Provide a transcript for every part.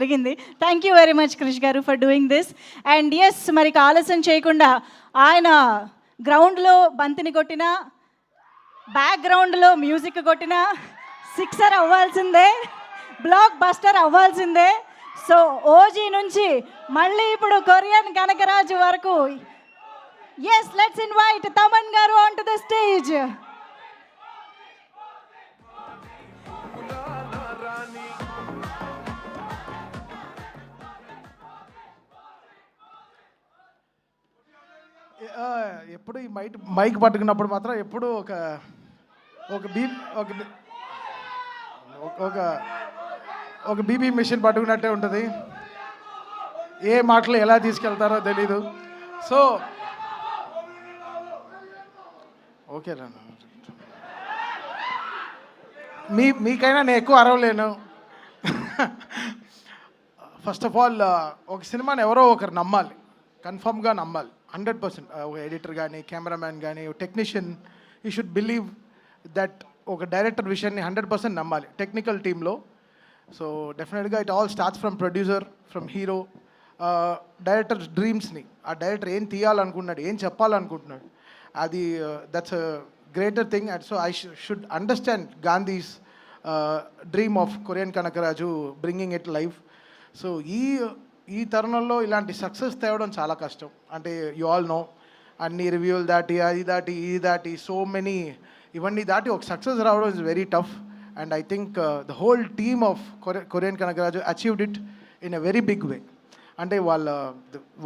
జరిగింది. Thank you very much Krish garu for doing this. And yes, మరి ఆలస్యం చేయకుండా ఆయన గ్రౌండ్లో బంతిని కొట్టిన, బ్యాక్గ్రౌండ్లో మ్యూజిక్ కొట్టిన సిక్సర్ అవ్వాల్సిందే, బ్లాక్ బస్టర్ అవ్వాల్సిందే. సో ఓజీ నుంచి మళ్ళీ ఇప్పుడు కొరియన్ కనకరాజు వరకు, ఎస్ లెట్స్ ఇన్వైట్ తమన్ గారు ఆన్ టు ద స్టేజ్. ఎప్పుడు ఈ మైక్ పట్టుకున్నప్పుడు మాత్రం ఎప్పుడు ఒక ఒక బీ ఒక ఒక ఒక బీబీ మిషన్ పట్టుకున్నట్టే ఉంటుంది. ఏ మాటలు ఎలా తీసుకెళ్తారో తెలీదు. సో ఓకే, మీకైనా నేను ఎక్కువ అరవలేను. ఫస్ట్ ఆఫ్ ఆల్ ఒక సినిమాని ఎవరో ఒకరు నమ్మాలి, కన్ఫర్మ్గా నమ్మాలి 100%. ఒక ఎడిటర్ కానీ, కెమెరామ్యాన్ కానీ, technician, you should believe that ఒక డైరెక్టర్ విషయాన్ని 100% నమ్మాలి టెక్నికల్ టీంలో. So definitely it all starts from producer, from hero. Director డ్రీమ్స్ని, ఆ డైరెక్టర్ ఏం తీయాలనుకుంటున్నాడు, ఏం చెప్పాలనుకుంటున్నాడు, అది that's a greater thing. And so I should understand Gandhi's dream of Korean Kanakaraju, bringing it life. So ఈ తరుణంలో ఇలాంటి సక్సెస్ తేవడం చాలా కష్టం. అంటే యు ఆల్ నో, అన్ని రివ్యూలు దాటి, అది దాటి, ఇది దాటి, సో మెనీ, ఇవన్నీ దాటి ఒక సక్సెస్ రావడం is very tough. And I think the whole team of Korean Kanagaraj achieved it in a very big way. అంటే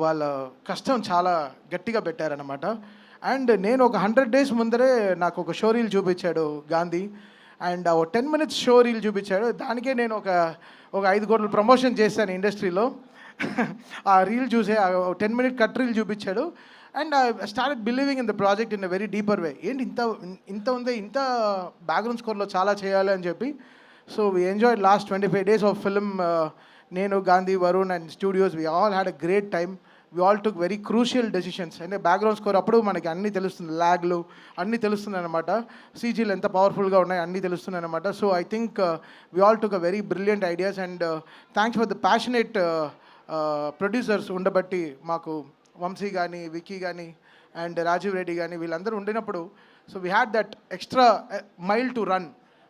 వాళ్ళ కష్టం చాలా గట్టిగా పెట్టారనమాట. అండ్ నేను ఒక 100 days ముందరే నాకు ఒక షో రీల్ చూపించాడు గాంధీ. అండ్ ఒక 10 minutes షో రీల్ చూపించాడు. దానికే నేను ఒక 5 కోట్ల ప్రమోషన్ చేశాను ఇండస్ట్రీలో. ఆ రీల్ చూసే 10 minute కట్ రీల్ చూపించాడు. And I started believing in the project in a very deeper way. ఏంటి ఇంత ఉంది, ఇంత బ్యాక్గ్రౌండ్ స్కోర్లో చాలా చేయాలి అని చెప్పి. So we enjoyed last 25 days of film. నేను, Gandhi, Varun and studios, we all had a great time. We all took very crucial decisions. అంటే బ్యాక్గ్రౌండ్ స్కోర్ అప్పుడు మనకి అన్నీ తెలుస్తుంది, ల్యాగ్లు అన్నీ తెలుస్తున్నాయి అనమాట, సీజీలు ఎంత పవర్ఫుల్గా ఉన్నాయి అన్నీ తెలుస్తున్నాయి అనమాట. So I think we all took a very brilliant ideas. And thanks for the passionate producers ఉండబట్టి, మాకు వంశీ కానీ, విక్కీ కానీ అండ్ రాజీవ్ రెడ్డి కానీ వీళ్ళందరూ ఉండినప్పుడు, so we had that extra mile to run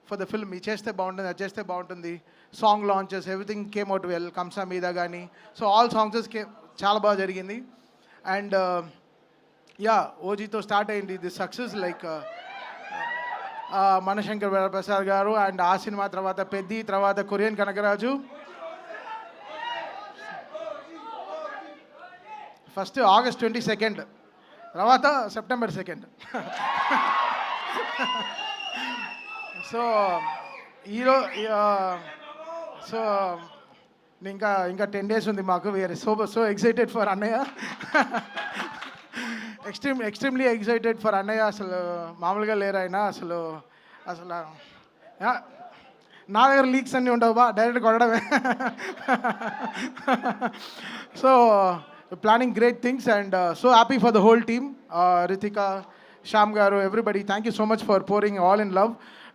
for the film. ఇది చేస్తే బాగుంటుంది, అది చేస్తే బాగుంటుంది. Song launches, everything came out well. కంసా మీద కానీ, సో ఆల్ సాంగ్స్ చాలా బాగా జరిగింది. అండ్ యా, ఓజీతో స్టార్ట్ అయింది ది సక్సెస్. లైక్ మనశంకర్ ప్రసాద్ గారు అండ్ ఆ సినిమా తర్వాత పెద్ది, తర్వాత కొరియన్ కనకరాజు. ఫస్ట్ August 22, తర్వాత September 2. సో సో ఇంకా 10 days ఉంది మాకు. వీఆర్ సో ఎక్సైటెడ్ ఫర్ అన్నయ్య. ఎక్స్ట్రీమ్లీ ఎక్సైటెడ్ ఫర్ అన్నయ్య. అసలు మామూలుగా లేరు ఆయన. అసలు నా దగ్గర లీక్స్ అన్నీ ఉండవు బా, డైరెక్ట్ కొట్టడమే. So planning great things and so happy for the whole team. Ritika, Sham garu, everybody, thank you so much for pouring all in love.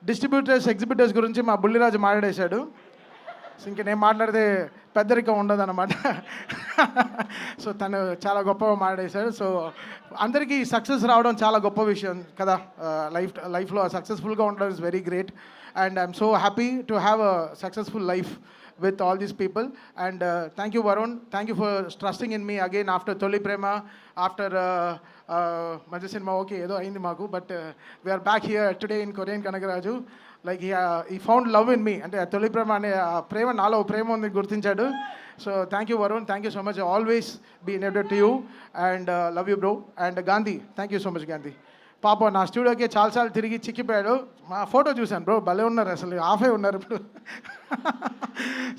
Distributors, exhibitors గురించి మా బుల్లిరాజు మాట్లాడేశాడు. ఇంక నేను మాట్లాడితే పెద్దరికం ఉండదు అనమాట. సో తను చాలా గొప్పగా మాట్లాడేశాడు. సో అందరికీ సక్సెస్ రావడం చాలా గొప్ప విషయం కదా. లైఫ్లో సక్సెస్ఫుల్గా ఉండడం is very great. And I'm so happy to have a successful life with all these people. And thank you Varun, thank you for trusting in me again after Toli Prema, after manchi cinema okay edo ayindi maaku, but we are back here today in Korean Kanakaraju. Like he found love in me. Ante Toli Prema ane prema naalo prema undi gurtinchadu. So thank you Varun, thank you so much. Always be indebted to you and love you bro. And Gandhi, thank you so much Gandhi. పాప నా స్టూడియోకి చాలాసార్లు తిరిగి చిక్కిపోయాడు. మా photo చూశాను bro, భలే ఉన్నారు, అసలు హాఫే ఉన్నారు ఇప్పుడు.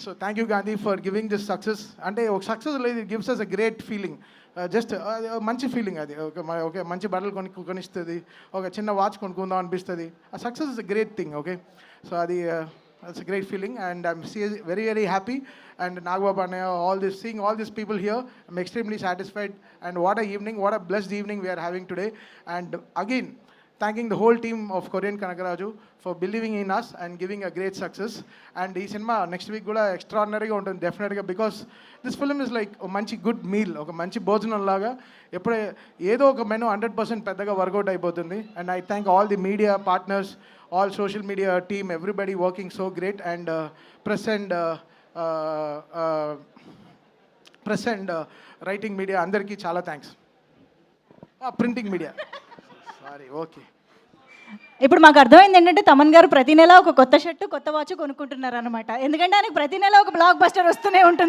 So thank you Gandhi for giving this success. అంటే ఒక సక్సెస్ లేదు, it gives us a great feeling. Just మంచి ఫీలింగ్ అది. ఓకే మంచి బట్టలు కొనిస్తుంది, ఒక చిన్న వాచ్ కొనుక్కుందాం అనిపిస్తుంది. ఆ success is a great thing. Okay, so అది that's a great feeling and I'm very very happy. And Nagbabu Anaya, seeing all these people here, I'm extremely satisfied. And what a evening, what a blessed evening we are having today. And again thanking the whole team of Korean Kanagaraju for believing in us and giving a great success. And ఈ cinema next week కూడా ఎక్స్ట్రాడినరీగా ఉంటుంది డెఫినెట్గా, because this film is like ఒక మంచి good meal, ఒక మంచి భోజనం లాగా. ఎప్పుడే ఏదో ఒక మెను 100% పెద్దగా వర్కౌట్ అయిపోతుంది. And I thank all the media partners, all social media team, everybody working so great. And press and writing media అందరికీ చాలా thanks. Printing media sorry, okay. ఇప్పుడు మాకు అర్థమైంది ఏంటంటే తమన్ గారు ప్రతి నెల ఒక కొత్త షర్టు కొత్త వాచ్ కొనుక్కుంటున్నారు అనమాట. ఎందుకంటే ఆయనకు ప్రతి నెల ఒక బ్లాక్ బస్టర్ వస్తూనే ఉంటుంది.